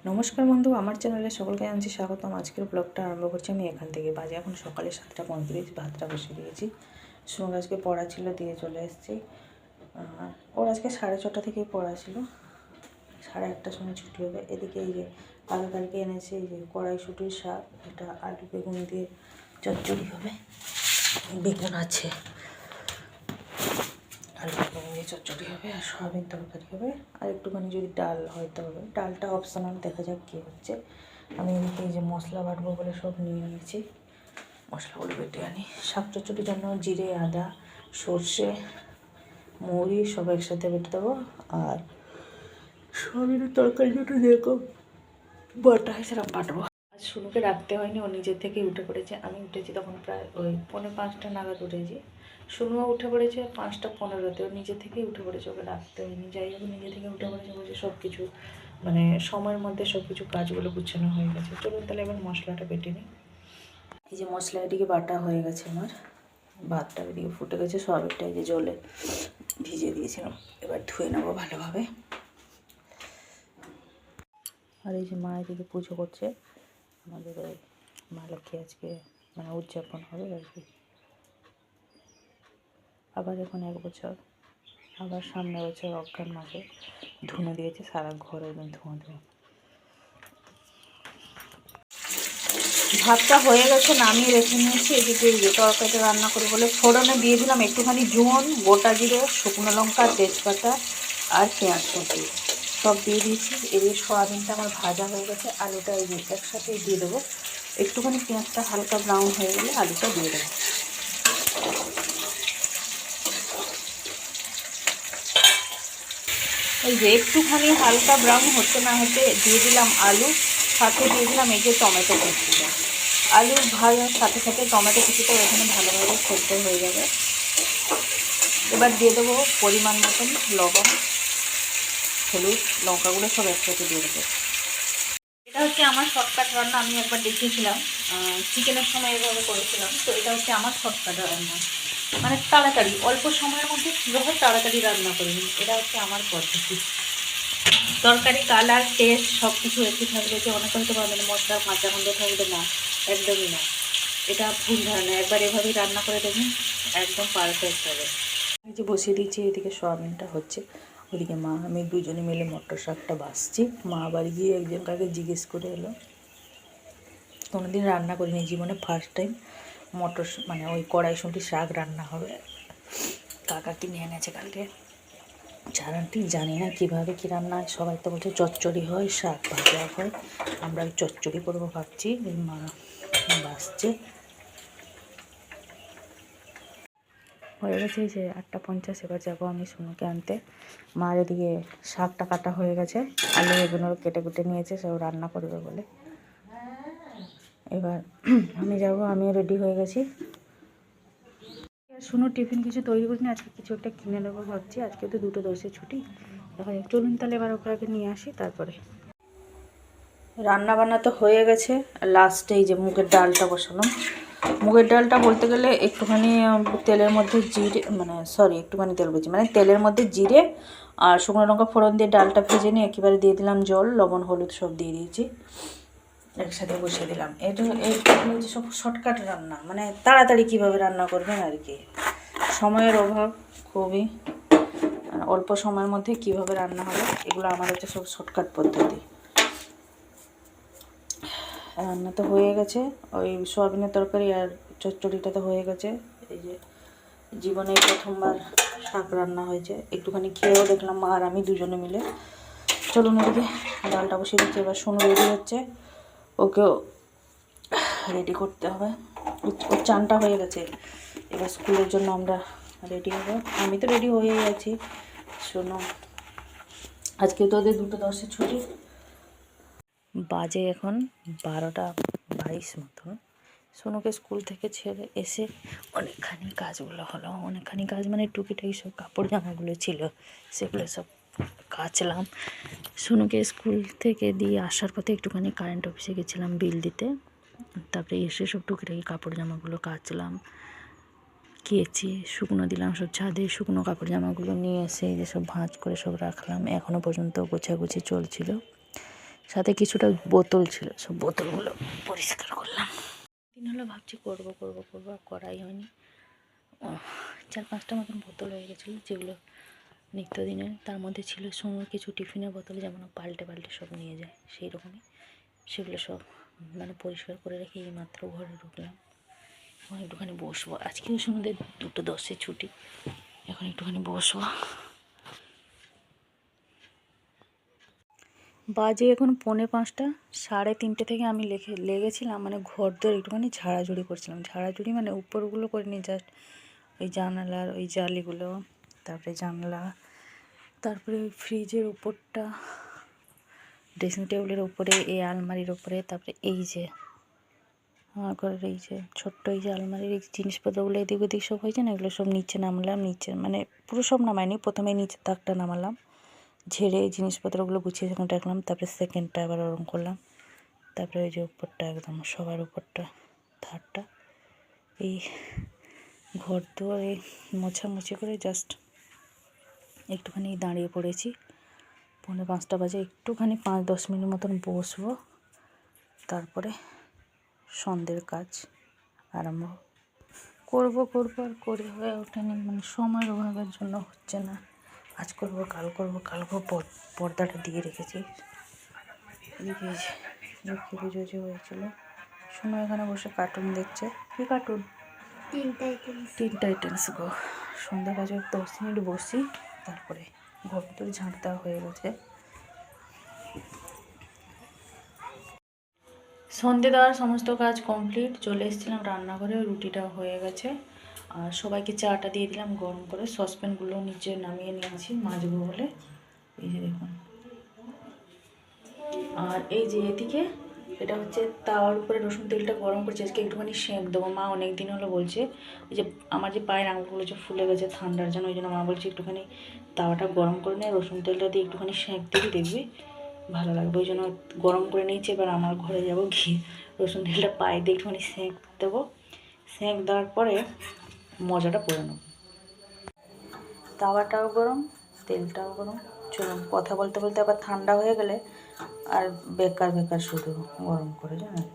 নমস্কার বন্ধু, আমার চ্যানেলে সকলকে জানাচ্ছি স্বাগতম। আজকের ব্লগটা আরম্ভ করছি আমি এখান থেকে। বাজে এখন সকালে 7:35, ভাতটা বসিয়ে দিয়েছি। সঙ্গে আজকে পড়া ছিল, দিয়ে চলে এসেছি। ওর আজকে 6:30 থেকেই পড়া ছিল, 8:30টার সময় ছুটি হবে। এদিকে এই যে কালকে এনেছে এই যে কড়াইশুঁটির শাক, এটা আলু বেগুন দিয়ে চচ্চড়ি হবে। বেগুন আছে, আলু বেগুন দিয়ে চচ্চড়ি হবে, আর সয়াবিন তরকারি হবে, আর একটুখানি যদি ডাল হয়তো হবে। ডালটা অপশনাল, দেখা যাক কী হচ্ছে। আমি এদিকে এই যে মশলা বাটবো বলে সব নিয়ে নিয়েছি, মশলাগুলো বেটে আনি। শাক চচ্চড়ির জন্য জিরে, আদা, সর্ষে, মৌরি সব একসাথে বেটে দেবো। আর সয়াবিনের তরকারি যেটা যেরকম বাটা হয় সেরকম বাটবো। আজ শুনুকে রাখতে হয়নি, ও নিজের থেকেই উঠে পড়েছে। আমি উঠেছি তখন প্রায় ওই 4:45 নাগাদ উঠেছি। শুনুও উঠে পড়েছে 5:15-তে, ও নিজে থেকেই উঠে পড়েছে, ওকে রাখতে হয়নি। যাই হোক, নিজে থেকে উঠে পড়েছে, বলছে সব কিছু মানে সময়ের মধ্যে সব কিছু কাজগুলো গুছানো হয়ে গেছে। চলুন তাহলে এবার মশলাটা বেটে নিই। এই যে মশলা এদিকে বাটা হয়ে গেছে আমার, ভাতটা এদিকে ফুটে গেছে, সয়াবিনটা এই যে জলে ভিজিয়ে দিয়েছিলাম, এবার ধুয়ে নেবো ভালোভাবে। আর এই যে মা এদিকে পুজো করছে, আমাদের ওই মা লক্ষ্মী আজকে মানে উদযাপন হবে আর কি। আবার এখন 1 বছর, আবার সামনের বছর অজ্ঞান মাসে ধুনো দিয়েছে, সারা ঘর একদম ধোঁয়া ধোঁয়া। ভাতটা হয়ে গেছে, নামিয়ে রেখে নিয়েছি। এদিকে এই যে তরকারিটা রান্না করে বলে ফোড়নে দিয়ে দিলাম একটুখানি জোয়ান, গোটা জিরে, শুকনো লঙ্কা, তেজপাতা আর পেঁয়াজ কুচি সব দিয়ে দিয়েছি। এদিকে সয়াবিনটা আমার ভাজা হয়ে গেছে, আলুটা এই যে একসাথেই দিয়ে দেবো। একটুখানি পেঁয়াজটা হালকা ব্রাউন হয়ে গেলে আলুটা দিয়ে দেবো। এই যে একটুখানি হালকা ব্রাউন হতে না হতে দিয়ে দিলাম আলু, সাথে দিয়ে দিলাম এই যে টমেটো কুচিটা। আলু ভাজার সাথে সাথে টমেটো কুচিটাও এখানে ভালোভাবে সেদ্ধ হয়ে যাবে। এবার দিয়ে দেবো পরিমাণ মতন লবণ, হলুদ, লঙ্কাগুলো সব একসাথে দিয়ে দেবো। এটা হচ্ছে আমার শর্টকাট রান্না, আমি একবার দেখিয়েছিলাম চিকেনের সময় এভাবে করেছিলাম। তো এটা হচ্ছে আমার শর্টকাট রান্না, মানে তাড়াতাড়ি অল্প সময়ের মধ্যে কীভাবে তাড়াতাড়ি রান্না করে নিই, এটা হচ্ছে আমার পদ্ধতি। তরকারি কালার টেস্ট সব কিছু একই থাকবে, যে অনেকে হয়তো পারবেন মশলার কাঁচা গন্ধ থাকবে না, একদমই না, এটা ভুল ধারণা। একবার এভাবেই রান্না করে দেবেন, একদম পারফেক্ট হবে। এই যে বসিয়ে দিচ্ছি, এদিকে সয়াবিনটা হচ্ছে, ওদিকে মা আমি দুজনে মিলে মটর শাকটা বাছছি। মা বাড়ি গিয়ে একজন কাকে জিজ্ঞেস করে এলো, কোনোদিন রান্না করিনি জীবনে, ফার্স্ট টাইম মটর মানে ওই কড়াইশুঁটির শাক রান্না হবে। কাকা কিনে এনেছে কালকে, ঠিক জানি না কীভাবে কী রান্না হয়। সবাই তো বলছে চচ্চড়ি হয়, শাক ভাজা হয়, আমরা চচ্চড়ি করবো ভাবছি। মা বাসছে, হয়ে গেছে যে 8:50। এবার যাবো আমি শুনুকে আনতে। মার এদিকে শাকটা কাটা হয়ে গেছে, আলু বেগুনও কেটে কুটে নিয়েছে, সব রান্না করবে বলে। এবার আমি যাব, আমিও রেডি হয়ে গেছি। শুনো টিফিন কিছু তৈরি করিনি, আজকে কিছু একটা কিনে নেবো ভাবছি। আজকে তো 2:10 ছুটি, দেখা যাক। চলুন তাহলে এবার ওকে আগে নিয়ে আসি, তারপরে রান্না বান্না তো হয়ে গেছে। লাস্টে এই যে মুগের ডালটা বসালাম। মুগের ডালটা বলতে গেলে একটুখানি তেলের মধ্যে জিরে, মানে সরি একটুখানি তেল বলছি, মানে তেলের মধ্যে জিরে আর শুকনো লঙ্কা ফোড়ন দিয়ে ডালটা ভেজে নিয়ে একেবারে দিয়ে দিলাম জল, লবণ হলুদ সব দিয়ে দিয়েছি, একসাথে বসিয়ে দিলাম। এটা হচ্ছে সব শর্টকাট রান্না, মানে তাড়াতাড়ি কীভাবে রান্না করবেন আর কি। সময়ের অভাব খুবই, অল্প সময়ের মধ্যে কীভাবে রান্না হবে, এগুলো আমার হচ্ছে সব শর্টকাট পদ্ধতি। রান্না তো হয়ে গেছে, ওই সোয়াবিনের তরকারি আর চচ্চড়িটা তো হয়ে গেছে। এই যে জীবনে প্রথমবার শাক রান্না হয়েছে, একটুখানি খেয়েও দেখলাম মা আর আমি দুজনে মিলে। চলুন ওদিকে ডালটা বসিয়ে দিচ্ছি। এবার শুনু রেডি হচ্ছে, ওকেও রেডি করতে হবে। ওর চানটা হয়ে গেছে, এবার স্কুলের জন্য আমরা রেডি হব। আমি তো রেডি হয়ে গেছি। শোনো আজকে তো ওদের 2:10 ছুটি, বাজে এখন 12:22 মতন। সোনুকে স্কুল থেকে ছেড়ে এসে অনেকখানি কাজগুলো হলো, অনেকখানি কাজ মানে টুকিটাকি সব কাপড় জামাগুলো ছিল সেগুলো সব কাচলাম। সোনুকে স্কুল থেকে দিয়ে আসার পথে একটুখানি কারেন্ট অফিসে গেছিলাম বিল দিতে, তারপরে এসে সব টুকিটাকি কাপড় জামাগুলো কাচলাম, কেচে শুকনো দিলাম সব ছাদে। শুকনো কাপড় জামাগুলো নিয়ে এসে যে সব ভাঁজ করে সব রাখলাম, এখনও পর্যন্ত গোছাগুছি চলছিল। সাথে কিছুটা বোতল ছিল, সব বোতলগুলো পরিষ্কার করলাম। দিন হলো ভাবছি করবো করবো করবো, আর করাই হয়নি। 4-5টা মতন বোতল হয়ে গেছিলো, যেগুলো নিত্যদিনের। তার মধ্যে ছিল সময় কিছু টিফিনের বোতল, যেমন পাল্টে পাল্টে সব নিয়ে যায়, সেই রকমই। সেগুলো সব মানে পরিষ্কার করে রেখে এই মাত্র ঘরে ঢুকলাম। এখন একটুখানি বসবো, আজকেও সন্ধ্যে 2:10 ছুটি। এখন একটুখানি বসবো। বাজে এখন 4:45। 3:30 থেকে আমি লেগেছিলাম, মানে ঘর দোর একটুখানি ঝাড়াঝুড়ি করছিলাম। ঝাড়াঝুড়ি মানে উপরগুলো করিনি, জাস্ট ওই জানালার ওই জালিগুলো, তারপরে জানলা, তারপরে ওই ফ্রিজের উপরটা, ড্রেসিং টেবিলের উপরে, এই আলমারির উপরে, তারপরে এই যে আমার ঘরের এই যে ছোট্ট এই যে আলমারির এই জিনিসপত্রগুলো এদিক ওদিক সব হয়েছে না, এগুলো সব নিচে নামলাম। নিচে মানে পুরো সব নামাইনি, প্রথমে নিচের তাকটা নামালাম, ঝেড়ে এই জিনিসপত্রগুলো গুছিয়ে সেখানে রাখলাম। তারপরে সেকেন্ডটা আবার ওরম করলাম। তারপরে ওই যে উপরটা, একদম সবার উপরটা, থার্ডটা, এই ঘর দুয়ারে মোছামুছি করে জাস্ট একটুখানি দাঁড়িয়ে পড়েছি। 4:45 বাজে, একটুখানি 5-10 মিনিট মতন বসবো, তারপরে সন্ধ্যের কাজ আরম্ভ করবো আর করে হয়ে ওঠেনি, মানে সময়ের অভাবের জন্য হচ্ছে না। আজ করবো, কাল করবো, পর্দাটা দিয়ে রেখেছি। এদিকে লক্ষ্মী পুজো যে হয়েছিল, শোনো এখানে বসে কার্টুন দেখছে। কি কার্টুন? টিন টাইটেন্স গো। সন্ধ্যা বাজে 10 মিনিট বসি, তারপরে ঘর ভিতরে ঝাঁট দেওয়া হয়ে গেছে। সন্ধে দেওয়ার সমস্ত কাজ কমপ্লিট। চলে এসেছিলাম রান্নাঘরে, রুটিটা হয়ে গেছে। আর সবাইকে চাটা দিয়ে দিলাম গরম করে। সসপ্যানগুলো নিচে নামিয়ে নিয়েছি মাজবো বলে, এই যে দেখুন। আর এই যে এদিকে এটা হচ্ছে তাওয়ার উপরে রসুন তেলটা গরম করছে, আজকে একটুখানি সেঁক দেবো। মা অনেক দিন হলো বলছে, ওই যে আমার যে পায়ের আঙুলগুলো যে ফুলে গেছে ঠান্ডার জন্য, ওই জন্য মা বলছে একটুখানি তাওয়াটা গরম করে নিয়ে রসুন তেলটা দিয়ে একটুখানি সেঁক দিবি, দেখবি ভালো লাগবে। ওই জন্য গরম করে নিয়েছি। এবার আমার ঘরে যাবো, গিয়ে রসুন তেলটা পায়ে দিয়ে একটুখানি সেঁক দেবো। সেঁক দেওয়ার পরে মজাটা করে নেব। তাওয়াটাও গরম, তেলটাও গরম। চলুন, কথা বলতে বলতে আবার ঠান্ডা হয়ে গেলে আর বেকার শুধু গরম করে, জানেন।